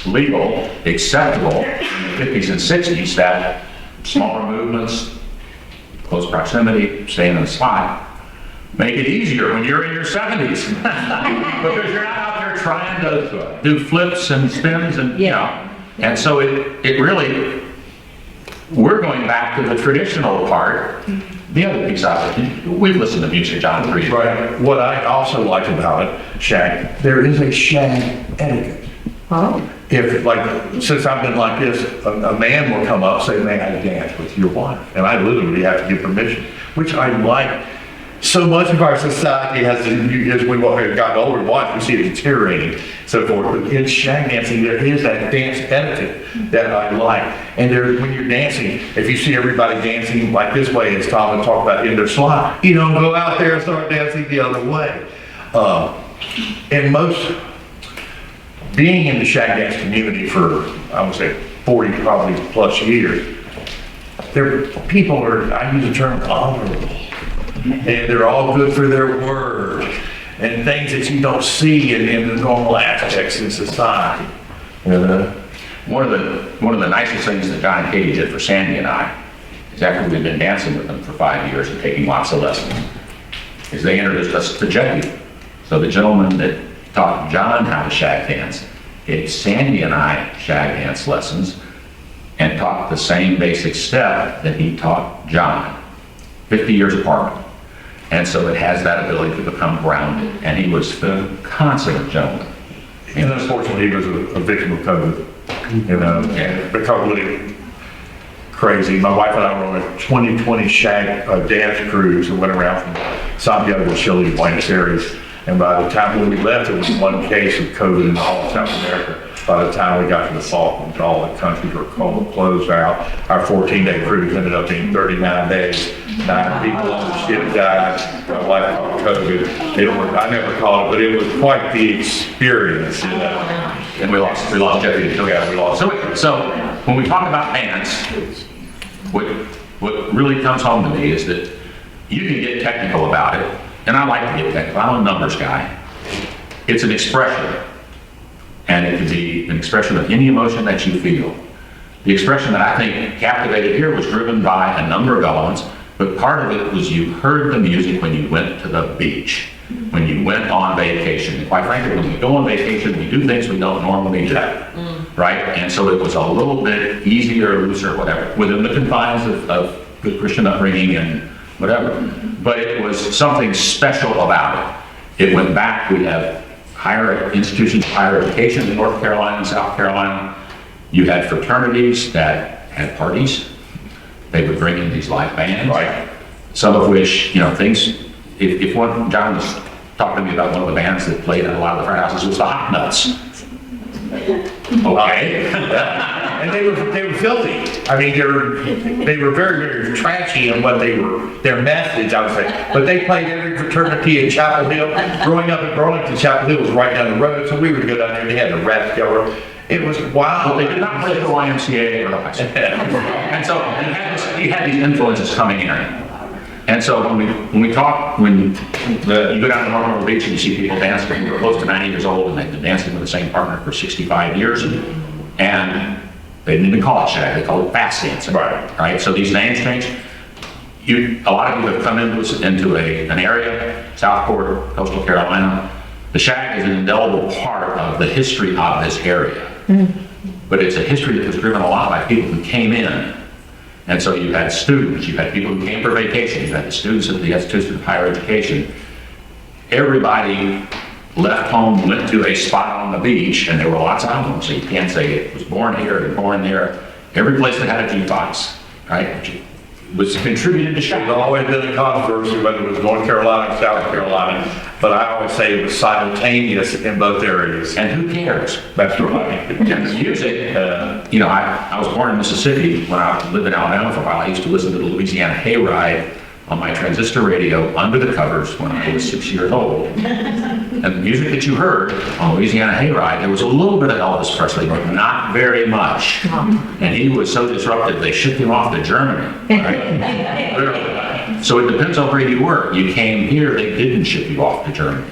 legal, acceptable in the 50s and 60s, that smaller movements, close proximity, staying in the slot, make it easier when you're in your 70s. Because you're not out there trying to do flips and spins and, you know. And so it really, we're going back to the traditional part. The other piece of it, we've listened to music, John, for years. Right. What I also like about it, shag, there is a shag etiquette. Oh. If, like, since I've been like this, a man will come up and say, may I dance with your wife? And I literally have to give permission, which I like. So much of our society has, as we've gotten older and watch, we see it deteriorating, so forth. But in shag dancing, there is that dance etiquette that I like. And there, when you're dancing, if you see everybody dancing like this way, as Tom would talk about in their slot, you don't go out there and start dancing the other way. And most, being in the shag dance community for, I would say, 40 probably plus years, people are, I use the term honorable. And they're all good for their word and things that you don't see in the normal aspects in society. One of the nicest things that John and Katie did for Sandy and I is, after we've been dancing with them for 5 years and taking lots of lessons, is they introduced us to Jackie. So the gentleman that taught John how to shag dance gave Sandy and I shag dance lessons and taught the same basic step that he taught John, 50 years apart. And so it has that ability to become grounded. And he was the consummate gentleman. And unfortunately, he was a victim of COVID, you know, and because really crazy. My wife and I were on a 2020 shag dance cruise and went around from Santiago to Chile, Buenos Aires. And by the time when we left, it was one case of COVID in all of South America. By the time we got to the Falklands, all the countries were closed out. Our 14-day cruise ended up being 39 days. 9 people on the ship died. My wife caught COVID. I never caught it, but it was quite the experience, you know. And we lost Jeffy. Yeah, we lost. So when we talk about dance, what really comes home to me is that you can get technical about it, and I like to get that, I'm a numbers guy. It's an expression, and it can be an expression of any emotion that you feel. The expression that I think captivated here was driven by a number of elements, but part of it was you heard the music when you went to the beach, when you went on vacation. And quite frankly, when we go on vacation, we do things we don't normally do, right? And so it was a little bit easier, looser, whatever, within the confines of good Christian upbringing and whatever. But it was something special about it. It went back. We have higher institutions of higher education in North Carolina and South Carolina. You had fraternities that had parties. They would bring in these live bands, Right. some of which, things, if one, John was talking to me about one of the bands that played at a lot of the frat houses, was the Hot Nuts. Okay. And they were filthy. I mean, they were very, very trashy in what their message, I would say. But they played every fraternity in Chapel Hill. Growing up in Burlington, Chapel Hill was right down the road, so we would go down there. They had the rap killer. It was wild. But they did not play the YMCA or the high school. And so you had these influences coming in. And so when we talk, when you go down to North Beach and you see people dancing who are close to 90 years old and they've been dancing with the same partner for 65 years, and they didn't even call it shag, they call it fast dancing. Right? So these names change. A lot of you have come into an area, Southport, coastal Carolina. The shag is an indelible part of the history of this area. But it's a history that was driven a lot by people who came in. And so you had students, you had people who came for vacation, you had the students at the Institute of Higher Education. Everybody left home, went to a spot on the beach, and there were lots of them. So you can't say it was born here and born there. Every place that had a jukebox, right, was contributed to shag. There's always been a controversy whether it was North Carolina or South Carolina, but I always say it was simultaneous in both areas. And who cares? That's right. And the music, I was born in Mississippi. When I lived in Alabama for a while, I used to listen to the Louisiana Hayride on my transistor radio under the covers when I was 6 years old. And the music that you heard on Louisiana Hayride, there was a little bit of Elvis Presley, but not very much. And he was so disruptive, they shipped him off to Germany, right? Literally. So it depends on where you were. You came here, they didn't ship you off to Germany.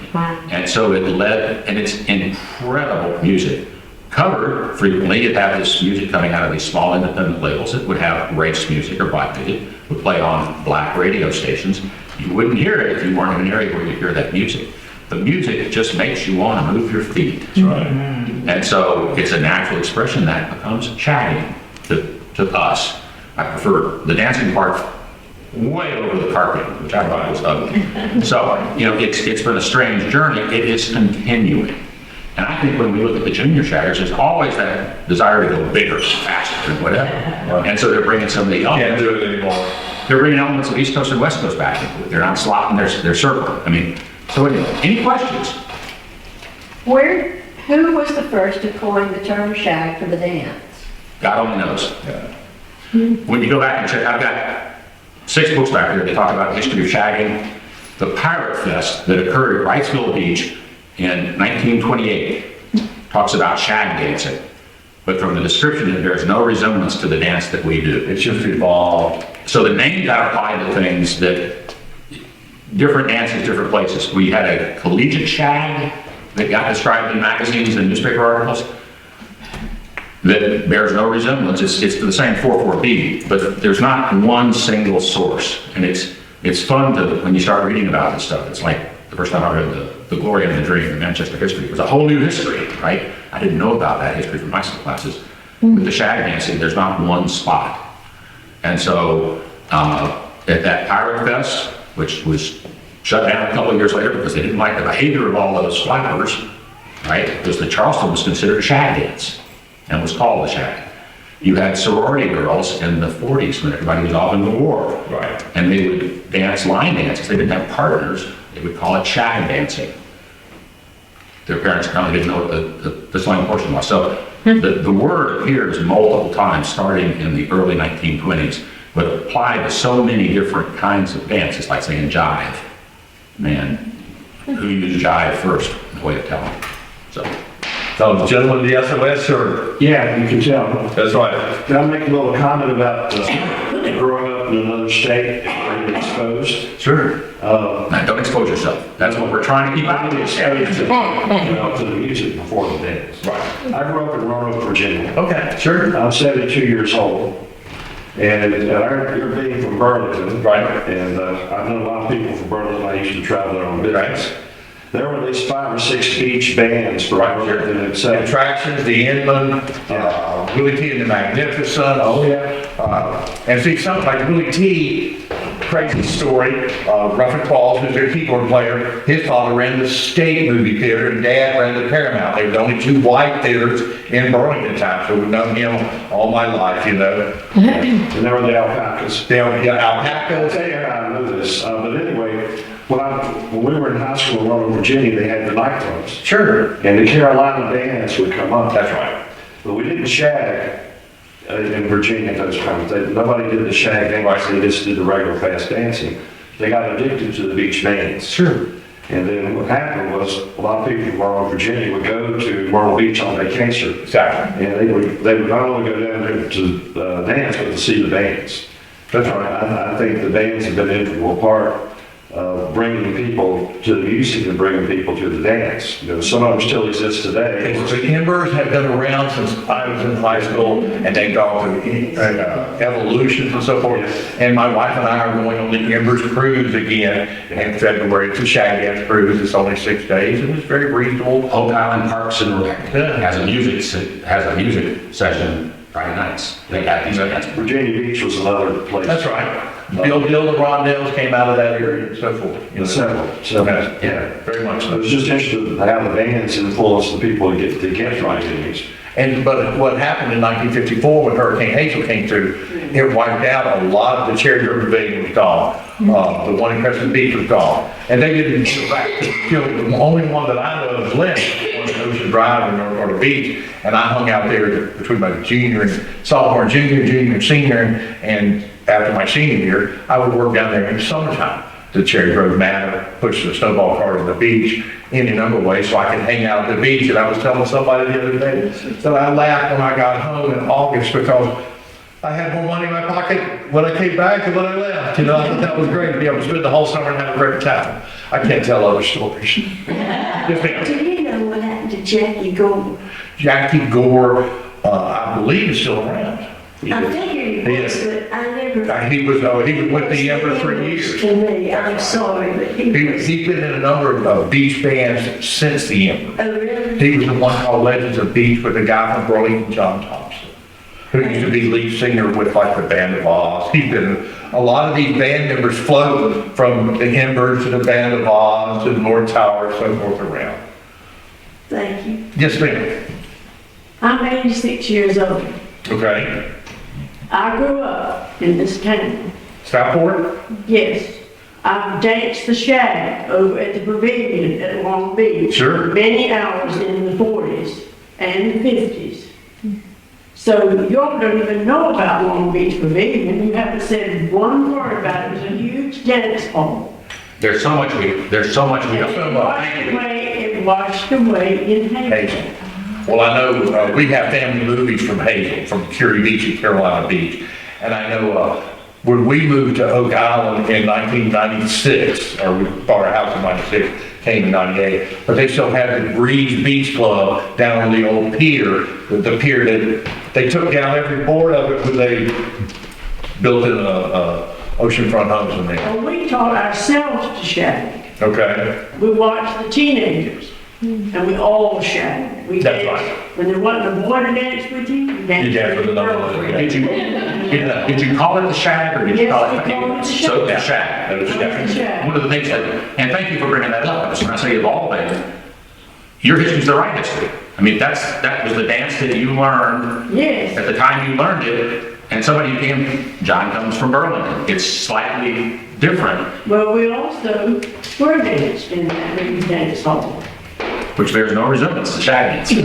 And so it led, and it's incredible music. Covered frequently, you'd have this music coming out of these small independent labels that would have race music or black music, would play on black radio stations. You wouldn't hear it if you weren't in an area where you hear that music. The music just makes you want to move your feet. That's right. And so it's a natural expression that becomes shagging to us. I prefer the dancing part way over the carpet, which I thought was ugly. So, it's been a strange journey. It is continuing. And I think when we look at the junior shaggers, there's always that desire to go bigger, faster, and whatever. And so they're bringing some of the Can't elements. do it anymore. They're bringing elements of East Coast and West Coast back into it. They're not slotting their circle. So anyway, any questions? Who was the first to coin the term shag for the dance? God only knows. When you go back and check, I've got 6 books back there that talk about the history of shagging. The Pirate Fest that occurred at Wrightsville Beach in 1928 talks about shag dancing. But from the description, there is no resemblance to the dance that we do. It's just evolved. So the name got applied to things that, different dances, different places. We had a collegiate shag that got described in magazines and newspaper articles that bears no resemblance. It's the same 4/4 beat, but there's not one single source. And it's fun when you start reading about this stuff. It's like the first time I read the Glory and the Dream, the Manchester history. It was a whole new history, right? I didn't know about that history from high school classes. With the shag dancing, there's not one spot. And so at that Pirate Fest, which was shut down a couple of years later because they didn't like the behavior of all those flappers, right? Because the Charleston was considered a shag dance and was called the shag. You had sorority girls in the 40s when everybody was off in the war. Right. And they would dance line dances. They didn't have partners. They would call it shag dancing. Their parents probably didn't know what the slang portion was. So the word appears multiple times starting in the early 1920s, but applied to so many different kinds of dances, like saying jive. Man, who used jive first? No way of telling. So, gentlemen, the SOS, or? Yeah, you can tell. That's right. Can I make a little comment about growing up in another state, being exposed. Sure. Now, don't expose yourself. That's what we're trying to keep out of Being this. exposed to the music before the dance. Right. I grew up in Roanoke, Virginia. Okay, sure. I'm 72 years old. And you're being from Burlington. Right. And I know a lot of people from Burlington. I used to travel there on business. Right. There were at least 5 or 6 beach bands for Right. Burlington itself. Attractions, the Inland, Willie T and the Magnificent. Oh, yeah. And see, something like Willie T, crazy story, Ruffin Falls, who's their keyboard player, his father ran the State movie theater and Dad ran the Paramount. There was only 2 white theaters in Burlington time, so we've known him all my life, you know. And there were the alpacas. The I'll alpacas. tell you how I know this, but anyway, when we were in high school in Roanoke, Virginia, they had the nightclubs. Sure. And the Carolina bands would come up. That's right. But we didn't shag in Virginia at those times. Nobody did the shag dance, they just did the regular fast dancing. They got addicted to the beach bands. Sure. And then what happened was, a lot of people from Roanoke, Virginia would go to Myrtle Beach on vacation. Exactly. And they would not only go down there to dance, but to see the bands. That's right. I think the bands have been an integral part of bringing people to the music and bringing people to the dance. You know, some of them still exist today. The Embers have been around since I was in high school, and they've gone through evolutions and so forth. And my wife and I are going on the Embers cruise again in February. It's a Shag dance cruise. It's only 6 days, and it's very reasonable. Oak Island Parks and Rec has a music session Friday nights. They got these events. Virginia Beach was another place. That's right. Bill the Rondelles came out of that area and so forth. You know, Several. yeah, very much I so. was just interested in how the bands influenced the people to get right in these. But what happened in 1954 when Hurricane Hazel came through, it wiped out a lot of the Cherry River Pavilion was gone. The one in Crescent Beach was gone. And they didn't go back to kill the only one that I know of left on Ocean Drive or the beach. And I hung out there between my junior and sophomore, junior and senior. And after my senior year, I would work down there in the summertime. The Cherry Grove Manor, push the snowball cart on the beach, any number of ways, so I could hang out at the beach. And I was telling somebody the other day that I laughed when I got home in August because I had more money in my pocket when I came back than when I left. You know, I thought that was great to be able to spend the whole summer and have a great time. I can't tell other stories. Yes, ma'am. Do you know what happened to Jackie Gore? Jackie Gore, I believe, is still around. I figured he was, Yes. but I never. He was with the Ember 3 years. To me, I'm sorry, but He's been in a number of beach bands since the Ember. Oh, really? He was in one called Legends of Beach with a guy from Burlington, John Thompson, who used to be lead singer with like the Band of Oz. He's been, a lot of these band members float from the Embers to the Band of Oz to the North Tower, so forth around. Thank you. Yes, ma'am. I'm 86 years old. Okay. I grew up in this town. Southport? Yes. I've danced the Shag over at the Pavilion at Long Beach. Sure. Many hours in the 40s and the 50s. So y'all don't even know about Long Beach Pavilion. You haven't said one word about it. It was a huge dance hall. There's so much we don't know about. It washed away in Hazel. Hazel. Well, I know we have family movies from Hazel, from Curie Beach and Carolina Beach. And I know when we moved to Oak Island in 1996, or we bought our house in 96, came in 98, but they still have the Breeze Beach Club down on the old pier, the pier that they took down every board of it when they built in oceanfront homes in there. Well, we taught ourselves to shag. Okay, We watched the teenagers, and we all shagged. We That's danced. right. When there wasn't a boy to dance with you danced. You danced with another one. Did you call it the Shag or did you Yes, call it? we called it the Shag. So the Shag. that was The Shag. One of the things that, and thank you for bringing that up, because when I say evolving, your history's the right history. I mean, that was the dance that you learned Yes. at the time you learned it, and somebody came, John comes from Burlington. It's slightly different, Well, we also were danced in that big dance hall. which bears no resemblance to Shag dance. that's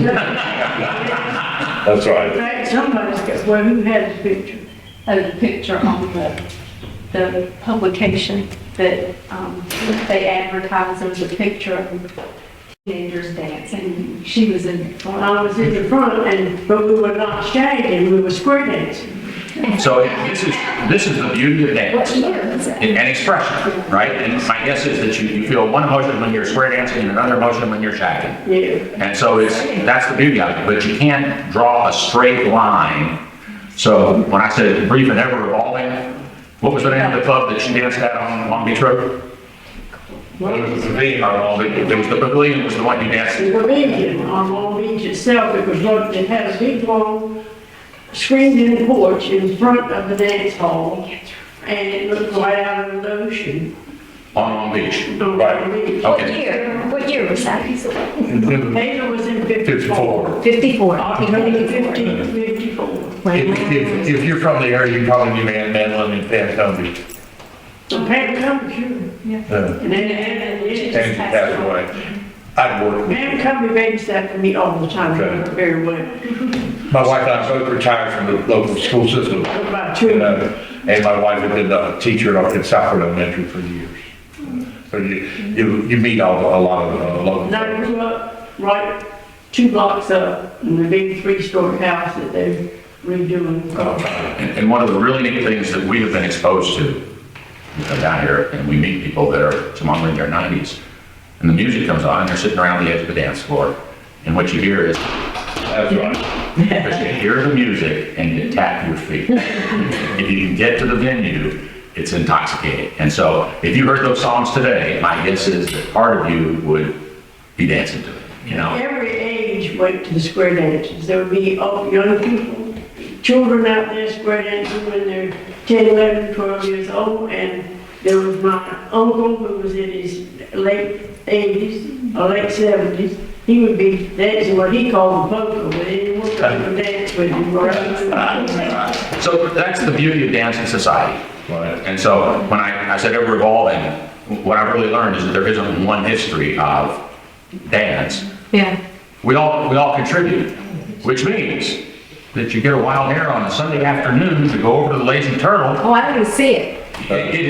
In right. fact, somebody's got, well, who has a picture? A picture on the publication that they advertised. There was a picture of teenagers dancing. She was in. Well, I was in the front, but we were not shagging, we were square dancing. So this is the beauty of dance. What year is it? And expression, right? And my guess is that you feel one emotion when you're square dancing and another emotion when you're shagging. Yeah. And so that's the beauty of it, but you can't draw a straight line. So when I said brief and ever evolving, what was the name of the club that she danced at on Long Beach Road? It was the pavilion on all the, It was the pavilion was the one you danced The at. pavilion on Long Beach itself, it was like, it had a big long screened-in porch in front of the dance hall, and it looked right out of the ocean. On Long Beach. On Long Beach. Okay. What year was that? Taylor was in 54. 54. October 15, 54. If you're from the area, you probably knew Ann Manlin and Pam Cumby. So Pam Cumby, sure. And then, And that's away. I'd work. Pam Cumby babysat for me all the time, I know her very well. My wife and I both retired from the local school system. About two. And my wife had been a teacher at Southport Elementary for years. So you meet a lot of local. And I grew up right 2 blocks up in the big 3-story house that they're redoing. And one of the really neat things that we have been exposed to, we come down here and we meet people that are some in their 90s, and the music comes on, and they're sitting around the edge of the dance floor, and what you hear is, That's right. because you hear the music and you tap your feet. If you can get to the venue, it's intoxicating. And so if you heard those songs today, my guess is that part of you would be dancing to it, you know? Every age went to the square dances. There would be young people, children out there square dancing when they're 10, 11, 12 years old. And there was my uncle who was in his late 80s or late 70s. He would be dancing what he called the polka, but anyone could dance with him. So that's the beauty of dance in society. Right. And so when I said ever evolving, what I really learned is that there isn't one history of dance. Yeah. We all contribute, which means that you get a wild hair on a Sunday afternoon to go over to the Lazy Turtle. Oh, I didn't see it. It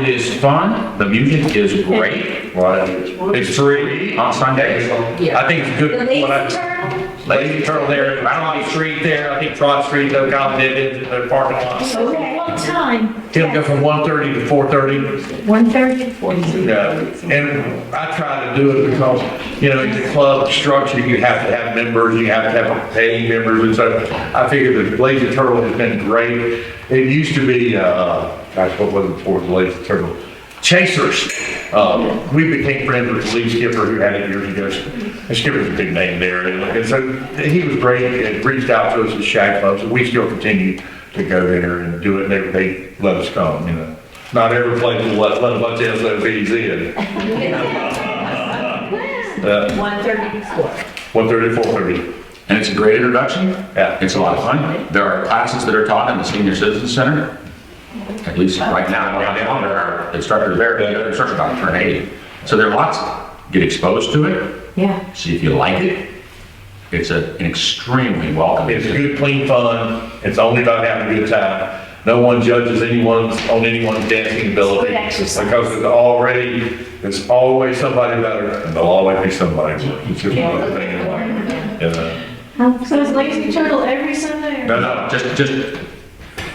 is fun. The music is great. Right. It's free. On Sundays. I think it's good. The Lazy when I- Turtle? Lazy Turtle there, Mount Street there, I think Trot Street, no competition in their parking lot. Okay. What time? It'll go from 1:30 to 4:30. 1:30 to 4:30. Yeah, and I try to do it because, you know, in the club structure, you have to have members, you have to have paying members, and so I figure the Lazy Turtle has been great. It used to be, gosh, what was it before the Lazy Turtle? Chasers. We became friends with Lee Skipper, who had it years ago. And Skipper's a big name there, and so he was great, and reached out to us as Shag Club, so we still continue to go there and do it, and they let us come, you know. Not every place will let a bunch of SOBs in. 1:30 to 4. 1:30 to 4:30. And it's a great introduction. Yeah. It's a lot of fun. There are classes that are taught in the Senior Citizen Center. At least right now, there are instructors there, the other instructors about to turn 80. So there are lots, get exposed to it, Yeah. see if you like it. It's an extremely welcoming. It's good, clean fun. It's only about having a good time. No one judges anyone on anyone's dancing ability. Good exercise. Because there's always somebody better, and there'll always be somebody worse. It's just one of the things in life. You know? So is Lazy Turtle every Sunday? No, Just,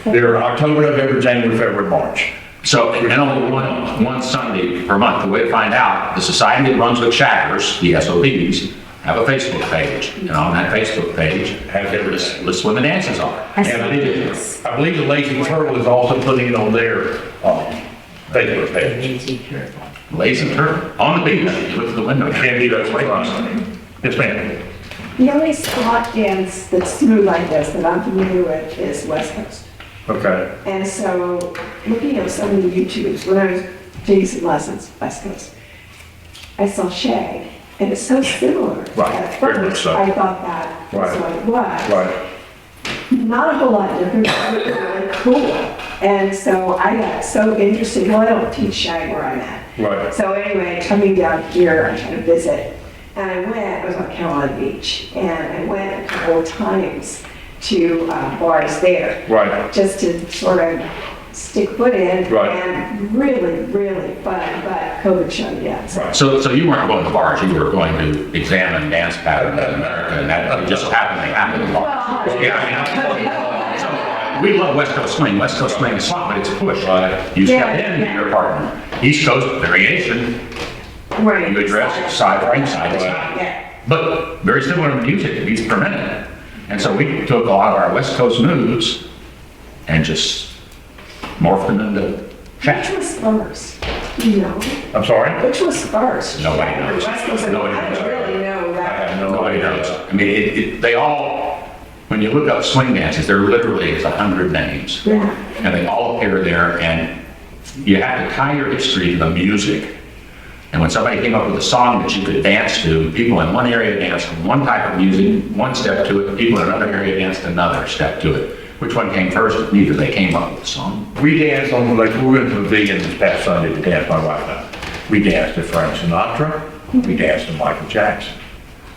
they're October, November, January, February, March. so, and only one Sunday per month. The way to find out, the society that runs with shaggers, the SOBs, have a Facebook page. And on that Facebook page, lists when the dances are. And I believe the Lazy Turtle is also putting it on their Facebook page. Lazy Turtle, on the beach, you look through the window. Can't be those ways. Yes, ma'am. The only spot dance that's smooth like this that I'm familiar with is West Coast. Okay. And so, looking at some of the YouTubes, when I was taking some lessons, West Coast, I saw Shag, and it's so similar. Right, At very much first, so. I thought that was Right. what it was. Right. Not a whole lot different, but it was really cool. And so I got so interested. Well, I don't teach Shag where I'm at. Right. So anyway, coming down here, I had a visit, and I was on Carolina Beach, and I went a couple of times to bars there. Right. Just to sort of stick foot in. Right. And really, really fun, but COVID shut it down. Right. So you weren't going to bars, you were going to examine dance patterns in America, and that just happened to happen in bars. Yeah, I mean, We love West Coast swing. West Coast swing is fun, but it's a push. Right. You step Yeah, in, yeah. your partner. East Coast variation, Right. you address side right, side to side. Yeah. But very similar to music, beats per minute. And so we took a lot of our West Coast moves and just morphed them into Which Shag. was first? You know, I'm sorry? which was first? Nobody knows. West Coast, Nobody I knows. don't really know I that. have no Nobody idea. knows. I mean, they all, when you look up swing dances, there literally is 100 names. Yeah. And they all appear there, and you have to tie your history to the music. And when somebody came up with a song that you could dance to, people in one area danced one type of music, one step to it, people in another area danced another step to it. Which one came first? Neither. They came up with the song. We danced on, like, we went to the Pavilion this past Sunday to dance, my wife and I. We danced to Frank Sinatra, we danced to Michael Jackson.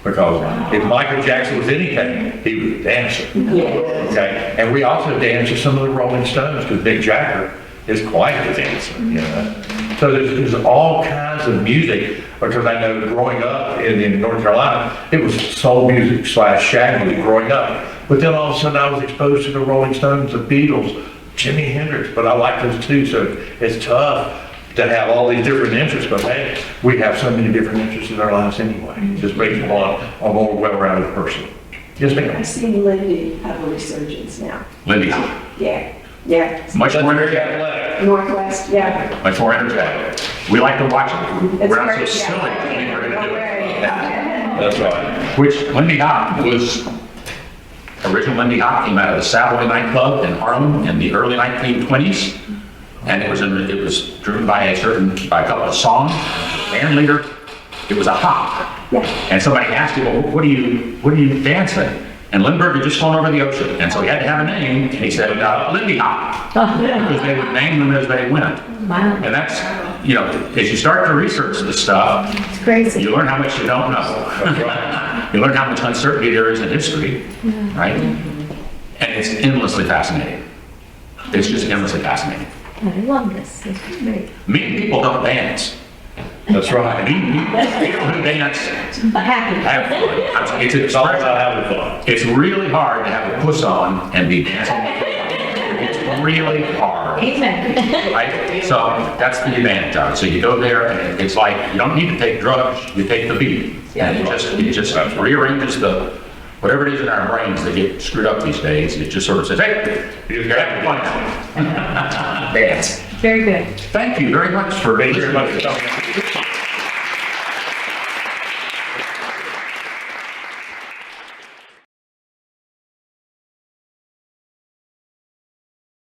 Because if Michael Jackson was anything, he was a dancer. Okay, and we also danced to some of the Rolling Stones, because Mick Jagger is quite the dancer, you know. So there's all kinds of music, because I know growing up in North Carolina, it was soul music / shag music growing up. But then all of a sudden I was exposed to the Rolling Stones, the Beatles, Jimi Hendrix, but I like those too, so it's tough to have all these different interests, but hey, we have so many different interests in our lives anyway. It just makes one a more well-rounded person. Yes, I've ma'am. seen Lindy have a resurgence now. Lindy, Yeah, yeah. much more Very energetic. athletic. Northwest, yeah. Much more energetic. We like to watch it. It's We're not so great, silly yeah. to think we're gonna do it. That's right. Which Lindy Hop was, original Lindy Hop came out of the Savoy nightclub in Harlem in the early 1920s. And it was driven by a couple of songs, band leader. It was a hop. Yeah. And somebody asked him, well, what are you dancing? And Lindbergh had just flown over the ocean. And so he had to have a name. And he said, Lindy Hop. Because they would name them as they went. Wow. And that's, you know, as you start to research this stuff, It's crazy. you learn how much you don't know. You learn how much uncertainty there is in history, right? And it's endlessly fascinating. It's just endlessly fascinating. I love this. This is great. Mean people don't dance. That's right. Mean people who dance But happy. have fun. It's an It's all expression. about having fun. It's really hard to have a puss on and be dancing. It's really hard. Amen. Right? So that's the advantage of it. So you go there and it's like, you don't need to take drugs, you take the beat. And it just rearranges whatever it is in our brains that get screwed up these days. It just sort of says, hey, you're having fun now. Dance. Very good. Thank you very much for being Thank you here. very much for coming.